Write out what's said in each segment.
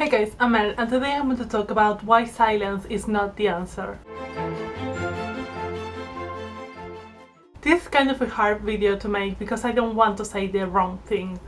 Hey guys, I'm Mel, and today I'm going to talk about why silence is not the answer. This is kind of a hard video to make because I don't want to say the wrong thing,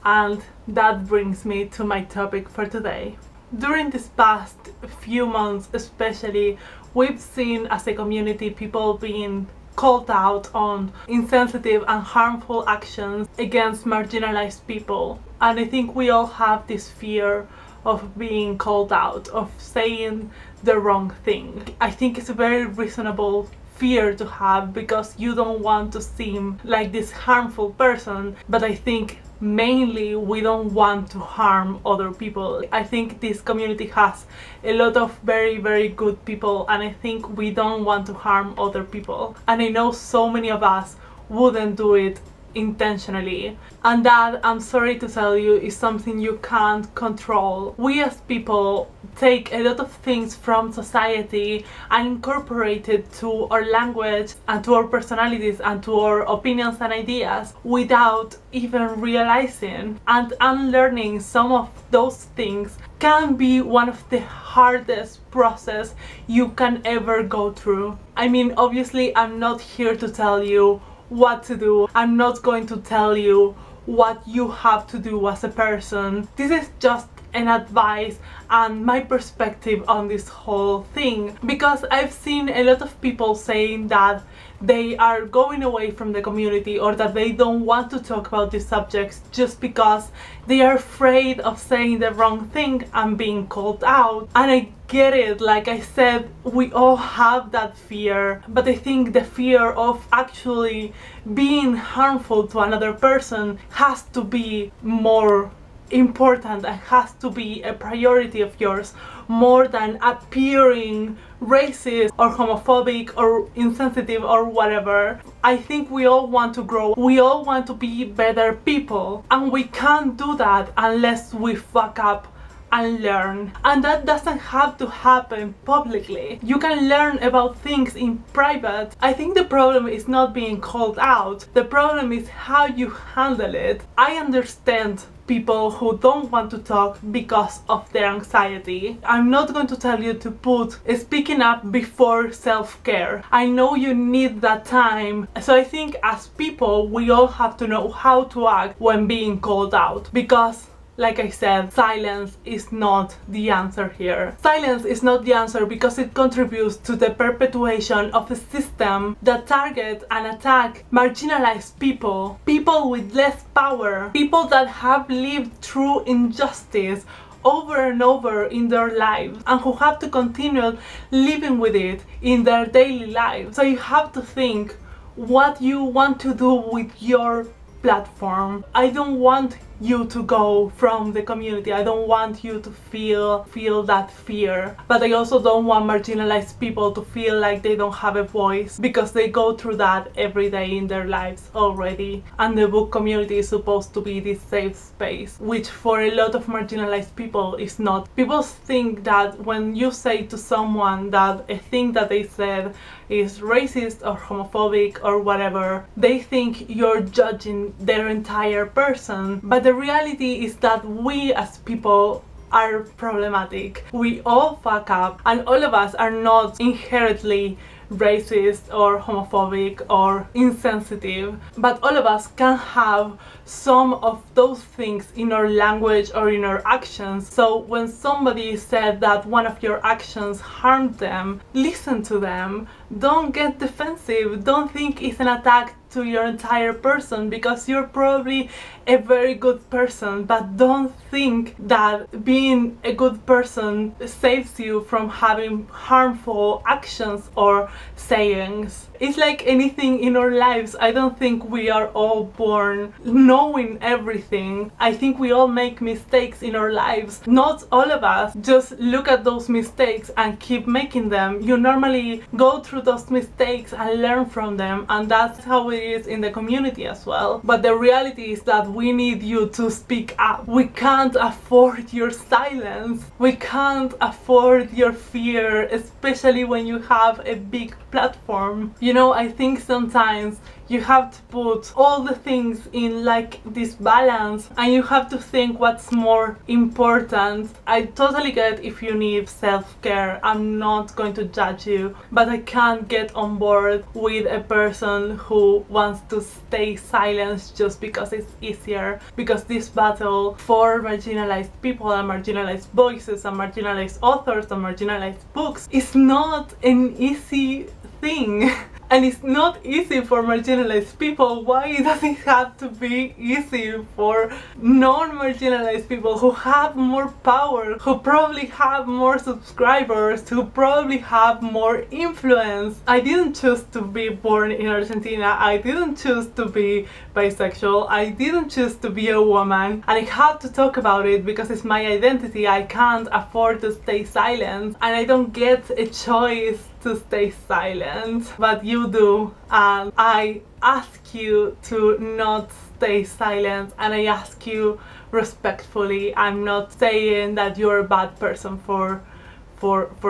and that brings me to my topic for today. During this past few months especially, we've seen as a community people being called out on insensitive and harmful actions against marginalized people, and I think we all have this fear of being called out, of saying the wrong thing. I think it's a very reasonable fear to have because you don't want to seem like this harmful person, but I think mainly we don't want to harm other people. I think this community has a lot of very good people, and I think we don't want to harm other people, and I know so many of us wouldn't do it intentionally, and that, I'm sorry to tell you, is something you can't control. We as people take a lot of things from society and incorporate it to our language and to our personalities and to our opinions and ideas without even realizing, and unlearning some of those things can be one of the hardest process you can ever go through. I mean, obviously I'm not here to tell you what to do. I'm not going to tell you what you have to do as a person. This is just an advice and my perspective on this whole thing, because I've seen a lot of people saying that they are going away from the community or that they don't want to talk about these subjects just because they are afraid of saying the wrong thing and being called out. And I get it, like I said, we all have that fear, but I think the fear of actually being harmful to another person has to be more important and has to be a priority of yours, more than appearing racist or homophobic or insensitive or whatever. I think we all want to grow, we all want to be better people, and we can't do that unless we fuck up and learn. And that doesn't have to happen publicly. You can learn about things in private. I think the problem is not being called out, the problem is how you handle it. I understand people who don't want to talk because of their anxiety. I'm not going to tell you to put speaking up before self-care. I know you need that time. So I think as people we all have to know how to act when being called out, because like I said, silence is not the answer here. Silence is not the answer because it contributes to the perpetuation of a system that targets and attacks marginalized people, people with less power, people that have lived through injustice over and over in their lives and who have to continue living with it in their daily lives. So you have to think what you want to do with your platform. I don't want you to go from the community. I don't want you to feel that fear, but I also don't want marginalized people to feel like they don't have a voice, because they go through that every day in their lives already. And the book community is supposed to be this safe space, which for a lot of marginalized people is not. People think that when you say to someone that a thing that they said is racist or homophobic or whatever, they think you're judging their entire person. But the reality is that we as people are problematic. We all fuck up, and all of us are not inherently racist or homophobic or insensitive, but all of us can have some of those things in our language or in our actions. So when somebody said that one of your actions harmed them, listen to them. Don't get defensive. Don't think it's an attack to your entire person, because you're probably a very good person, but don't think that being a good person saves you from having harmful actions or sayings. It's like anything in our lives. I don't think we are all born knowing everything. I think we all make mistakes in our lives. Not all of us just look at those mistakes and keep making them. You normally go through those mistakes and learn from them, and that's how it is in the community as well. But the reality is that we need you to speak up. We can't afford your silence. We can't afford your fear, especially when you have a big platform. You know, I think sometimes You have to put all the things in like this balance, and you have to think what's more important. I totally get if you need self-care. I'm not going to judge you, but I can't get on board with a person who wants to stay silent just because it's easier, because this battle for marginalized people and marginalized voices and marginalized authors and marginalized books is not an easy thing. And it's not easy for marginalized people. Why does it have to be easy for non-marginalized people who have more power, who probably have more subscribers, who probably have more influence? I didn't choose to be born in Argentina. I didn't choose to be bisexual. I didn't choose to be a woman. And I have to talk about it because it's my identity. I can't afford to stay silent, and I don't get a choice to stay silent, but you do, and I ask you to not stay silent, and I ask you respectfully. I'm not saying that you're a bad person for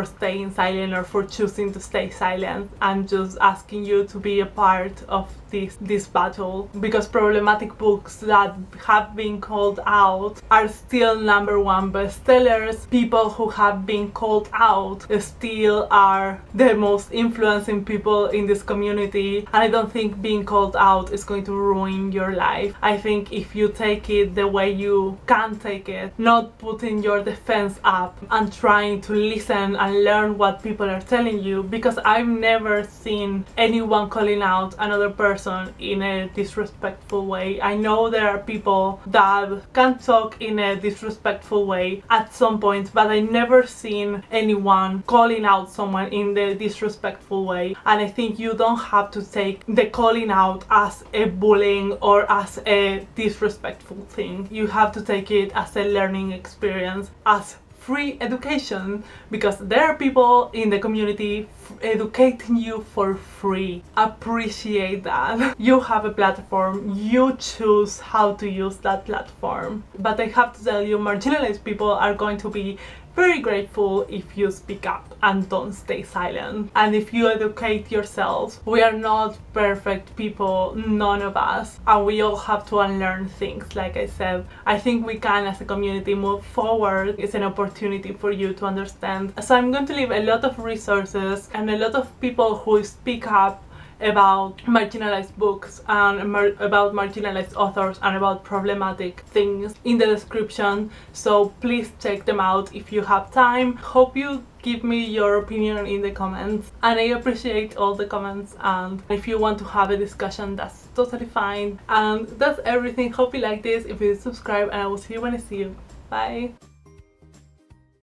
staying silent or for choosing to stay silent. I'm just asking you to be a part of this battle, because problematic books that have been called out are still #1 bestsellers. People who have been called out still are the most influencing people in this community, and I don't think being called out is going to ruin your life. I think if you take it the way you can take it, not putting your defense up and trying to listen and learn what people are telling you, because I've never seen anyone calling out another person in a disrespectful way. I know there are people that can talk in a disrespectful way at some point, but I never seen anyone calling out someone in the disrespectful way. And I think you don't have to take the calling out as a bullying or as a disrespectful thing. You have to take it as a learning experience, as free education, because there are people in the community educating you for free. Appreciate that. You have a platform, you choose how to use that platform. But I have to tell you, marginalized people are going to be very grateful if you speak up and don't stay silent, and if you educate yourselves. We are not perfect people, none of us, and we all have to unlearn things. Like I said, I think we can as a community move forward. It's an opportunity for you to understand. So I'm going to leave a lot of resources and a lot of people who speak up about marginalized books and about marginalized authors and about problematic things in the description, so please check them out if you have time. Hope you give me your opinion in the comments, and I appreciate all the comments, and if you want to have a discussion, that's totally fine. And that's everything. Hope you like this. If you subscribe, and I will see you when I see you. Bye.